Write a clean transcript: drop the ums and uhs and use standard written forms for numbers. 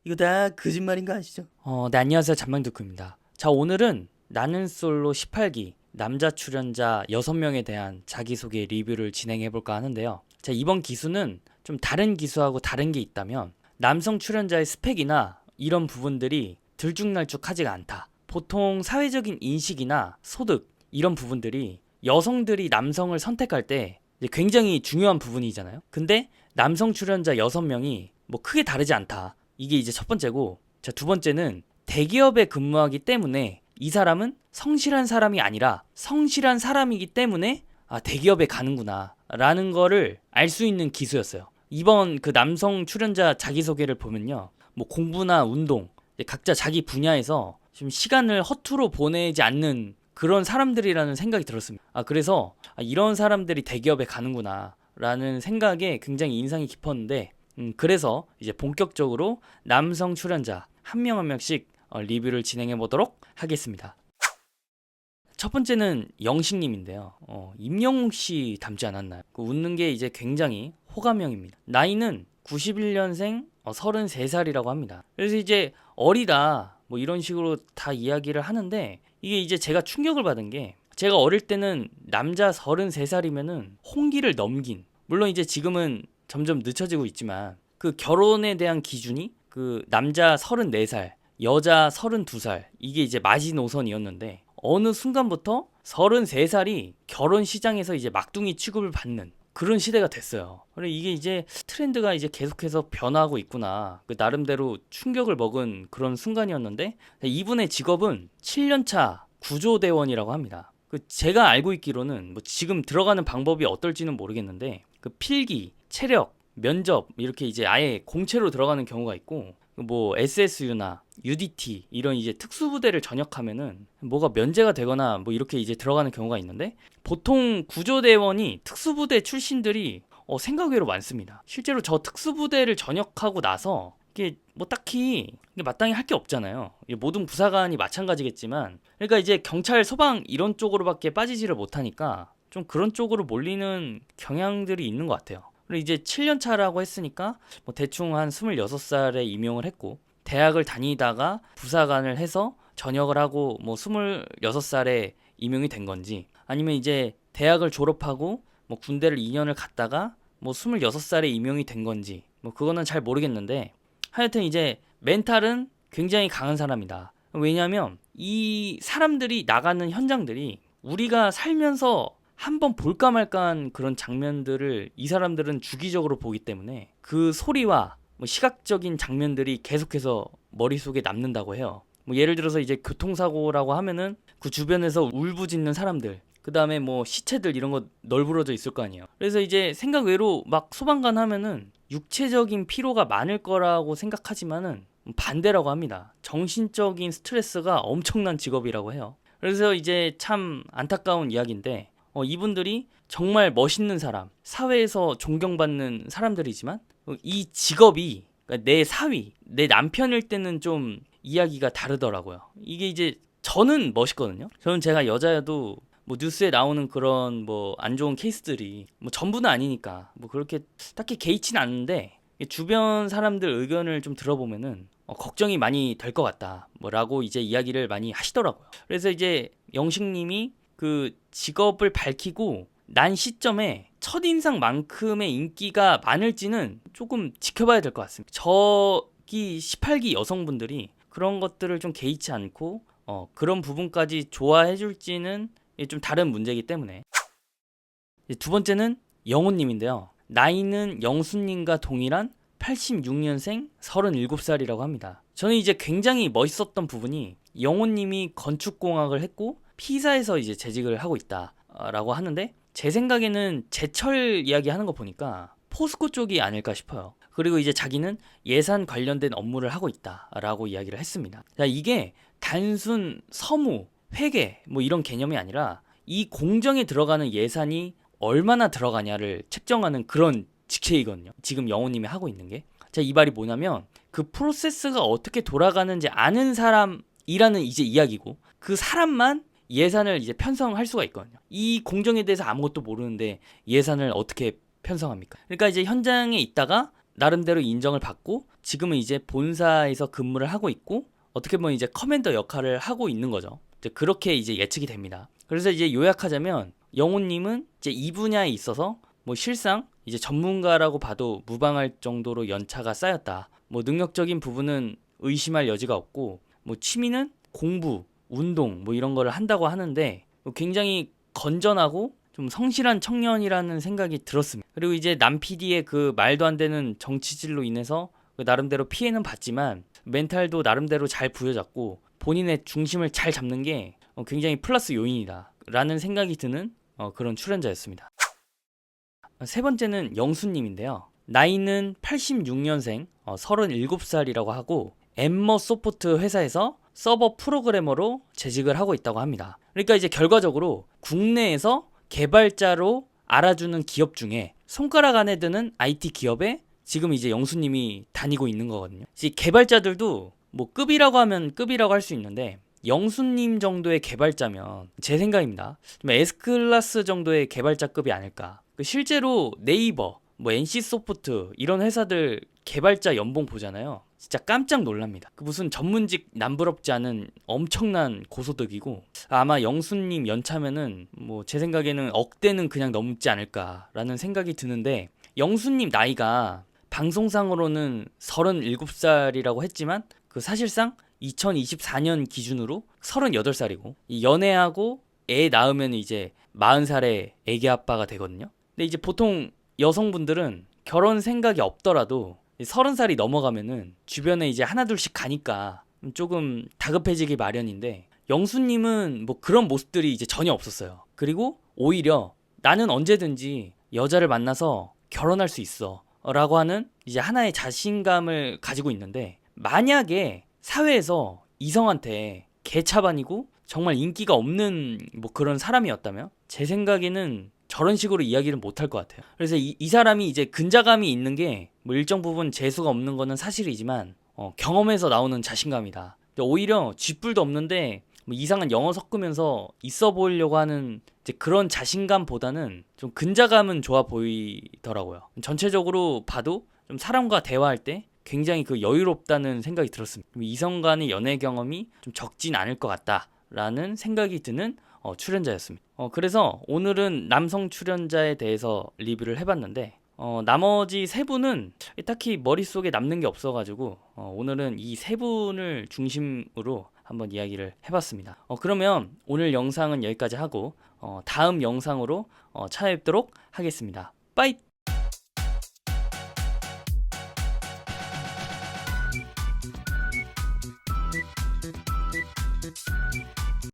이거 다 거짓말인 거 아시죠? 네, 안녕하세요. 잔망두쿠입니다. 자, 오늘은 나는 솔로 18기 남자 출연자 6명에 대한 자기소개 리뷰를 진행해볼까 하는데요. 자, 이번 기수는 좀 다른 기수하고 다른 게 있다면 남성 출연자의 스펙이나 이런 부분들이 들쭉날쭉하지가 않다. 보통 사회적인 인식이나 소득 이런 부분들이 여성들이 남성을 선택할 때 이제 굉장히 중요한 부분이잖아요. 근데 남성 출연자 6명이 뭐 크게 다르지 않다. 이게 이제 첫 번째고, 자, 두 번째는 대기업에 근무하기 때문에 이 사람은 성실한 사람이 아니라 성실한 사람이기 때문에 대기업에 가는구나 라는 거를 알 수 있는 기수였어요. 이번 그 남성 출연자 자기소개를 보면요, 뭐 공부나 운동 각자 자기 분야에서 좀 시간을 허투루 보내지 않는 그런 사람들이라는 생각이 들었습니다. 그래서 이런 사람들이 대기업에 가는구나 라는 생각에 굉장히 인상이 깊었는데, 그래서 이제 본격적으로 남성 출연자 한 명 한 명씩 리뷰를 진행해 보도록 하겠습니다. 첫 번째는 영식님인데요. 임영웅 씨 닮지 않았나요? 그 웃는 게 이제 굉장히 호감형입니다. 나이는 91년생 33살이라고 합니다. 그래서 이제 어리다 뭐 이런 식으로 다 이야기를 하는데, 이게 이제 제가 충격을 받은 게, 제가 어릴 때는 남자 33살이면은 홍기를 넘긴, 물론 이제 지금은 점점 늦춰지고 있지만 그 결혼에 대한 기준이 그 남자 34살, 여자 32살, 이게 이제 마지노선이었는데, 어느 순간부터 33살이 결혼 시장에서 이제 막둥이 취급을 받는 그런 시대가 됐어요. 그래, 이게 이제 트렌드가 이제 계속해서 변화하고 있구나. 그 나름대로 충격을 먹은 그런 순간이었는데, 이분의 직업은 7년차 구조대원이라고 합니다. 그 제가 알고 있기로는 뭐 지금 들어가는 방법이 어떨지는 모르겠는데, 그 필기, 체력, 면접 이렇게 이제 아예 공채로 들어가는 경우가 있고, 뭐 SSU나 UDT 이런 이제 특수부대를 전역하면은 뭐가 면제가 되거나 뭐 이렇게 이제 들어가는 경우가 있는데, 보통 구조대원이 특수부대 출신들이 생각외로 많습니다. 실제로 저 특수부대를 전역하고 나서 이게 뭐 딱히 이게 마땅히 할 게 없잖아요. 모든 부사관이 마찬가지겠지만, 그러니까 이제 경찰, 소방 이런 쪽으로밖에 빠지지를 못하니까 좀 그런 쪽으로 몰리는 경향들이 있는 것 같아요. 그리고 이제 7년 차라고 했으니까 뭐 대충 한 26살에 임용을 했고, 대학을 다니다가 부사관을 해서 전역을 하고 뭐 26살에 임용이 된 건지, 아니면 이제 대학을 졸업하고 뭐 군대를 2년을 갔다가 뭐 26살에 임용이 된 건지, 뭐 그거는 잘 모르겠는데, 하여튼 이제 멘탈은 굉장히 강한 사람이다. 왜냐면 이 사람들이 나가는 현장들이 우리가 살면서 한번 볼까 말까한 그런 장면들을 이 사람들은 주기적으로 보기 때문에 그 소리와 뭐 시각적인 장면들이 계속해서 머릿속에 남는다고 해요. 뭐 예를 들어서 이제 교통사고라고 하면은 그 주변에서 울부짖는 사람들, 그 다음에 뭐 시체들 이런 거 널브러져 있을 거 아니에요. 그래서 이제 생각 외로 막 소방관 하면은 육체적인 피로가 많을 거라고 생각하지만은 반대라고 합니다. 정신적인 스트레스가 엄청난 직업이라고 해요. 그래서 이제 참 안타까운 이야기인데, 이분들이 정말 멋있는 사람, 사회에서 존경받는 사람들이지만 이 직업이, 그러니까 내 사위, 내 남편일 때는 좀 이야기가 다르더라고요. 이게 이제 저는 멋있거든요. 저는 제가 여자여도 뭐 뉴스에 나오는 그런 뭐 안 좋은 케이스들이 뭐 전부는 아니니까 뭐 그렇게 딱히 개의치는 않는데, 주변 사람들 의견을 좀 들어보면은 걱정이 많이 될 것 같다 뭐라고 이제 이야기를 많이 하시더라고요. 그래서 이제 영식님이 그 직업을 밝히고 난 시점에 첫인상만큼의 인기가 많을지는 조금 지켜봐야 될 것 같습니다. 저기 18기 여성분들이 그런 것들을 좀 개의치 않고 그런 부분까지 좋아해 줄지는 좀 다른 문제이기 때문에. 두 번째는 영호님인데요. 나이는 영수님과 동일한 86년생 37살이라고 합니다. 저는 이제 굉장히 멋있었던 부분이, 영호님이 건축공학을 했고 피사에서 이제 재직을 하고 있다라고 하는데, 제 생각에는 제철 이야기 하는 거 보니까 포스코 쪽이 아닐까 싶어요. 그리고 이제 자기는 예산 관련된 업무를 하고 있다라고 이야기를 했습니다. 자, 이게 단순 서무, 회계 뭐 이런 개념이 아니라 이 공정에 들어가는 예산이 얼마나 들어가냐를 책정하는 그런 직책이거든요. 지금 영호님이 하고 있는 게. 자, 이 말이 뭐냐면 그 프로세스가 어떻게 돌아가는지 아는 사람이라는 이제 이야기고, 그 사람만 예산을 이제 편성할 수가 있거든요. 이 공정에 대해서 아무것도 모르는데 예산을 어떻게 편성합니까? 그러니까 이제 현장에 있다가 나름대로 인정을 받고 지금은 이제 본사에서 근무를 하고 있고 어떻게 보면 이제 커맨더 역할을 하고 있는 거죠. 이제 그렇게 이제 예측이 됩니다. 그래서 이제 요약하자면 영호님은 이제 이 분야에 있어서 뭐 실상 이제 전문가라고 봐도 무방할 정도로 연차가 쌓였다. 뭐 능력적인 부분은 의심할 여지가 없고 뭐 취미는 공부, 운동 뭐 이런 거를 한다고 하는데 굉장히 건전하고 좀 성실한 청년이라는 생각이 들었습니다. 그리고 이제 남 PD의 그 말도 안 되는 정치질로 인해서 나름대로 피해는 봤지만 멘탈도 나름대로 잘 부여잡고 본인의 중심을 잘 잡는 게 굉장히 플러스 요인이다 라는 생각이 드는 그런 출연자였습니다. 세 번째는 영수님인데요. 나이는 86년생 37살이라고 하고 엠머 소프트 회사에서 서버 프로그래머로 재직을 하고 있다고 합니다. 그러니까 이제 결과적으로 국내에서 개발자로 알아주는 기업 중에 손가락 안에 드는 IT 기업에 지금 이제 영수님이 다니고 있는 거거든요. 이제 개발자들도 뭐 급이라고 하면 급이라고 할 수 있는데 영수님 정도의 개발자면 제 생각입니다. 좀 S클래스 정도의 개발자급이 아닐까. 실제로 네이버, 뭐 NC소프트 이런 회사들 개발자 연봉 보잖아요. 진짜 깜짝 놀랍니다. 그 무슨 전문직 남부럽지 않은 엄청난 고소득이고 아마 영수님 연차면은 뭐 제 생각에는 억대는 그냥 넘지 않을까라는 생각이 드는데 영수님 나이가 방송상으로는 37살이라고 했지만 그 사실상 2024년 기준으로 38살이고 이 연애하고 애 낳으면 이제 40살의 애기 아빠가 되거든요. 근데 이제 보통 여성분들은 결혼 생각이 없더라도 30살이 넘어가면은 주변에 이제 하나둘씩 가니까 조금 다급해지기 마련인데 영수님은 뭐 그런 모습들이 이제 전혀 없었어요. 그리고 오히려 나는 언제든지 여자를 만나서 결혼할 수 있어 라고 하는 이제 하나의 자신감을 가지고 있는데 만약에 사회에서 이성한테 개차반이고 정말 인기가 없는 뭐 그런 사람이었다면 제 생각에는 저런 식으로 이야기를 못할 것 같아요. 그래서 이 사람이 이제 근자감이 있는 게 뭐 일정 부분 재수가 없는 거는 사실이지만 경험에서 나오는 자신감이다. 오히려 쥐뿔도 없는데 뭐 이상한 영어 섞으면서 있어 보이려고 하는 이제 그런 자신감보다는 좀 근자감은 좋아 보이더라고요. 전체적으로 봐도 좀 사람과 대화할 때 굉장히 그 여유롭다는 생각이 들었습니다. 이성 간의 연애 경험이 좀 적진 않을 것 같다라는 생각이 드는 출연자였습니다. 그래서 오늘은 남성 출연자에 대해서 리뷰를 해봤는데 나머지 세 분은 딱히 머릿속에 남는 게 없어가지고 오늘은 이 세 분을 중심으로 한번 이야기를 해봤습니다. 그러면 오늘 영상은 여기까지 하고 다음 영상으로 찾아뵙도록 하겠습니다. 빠이!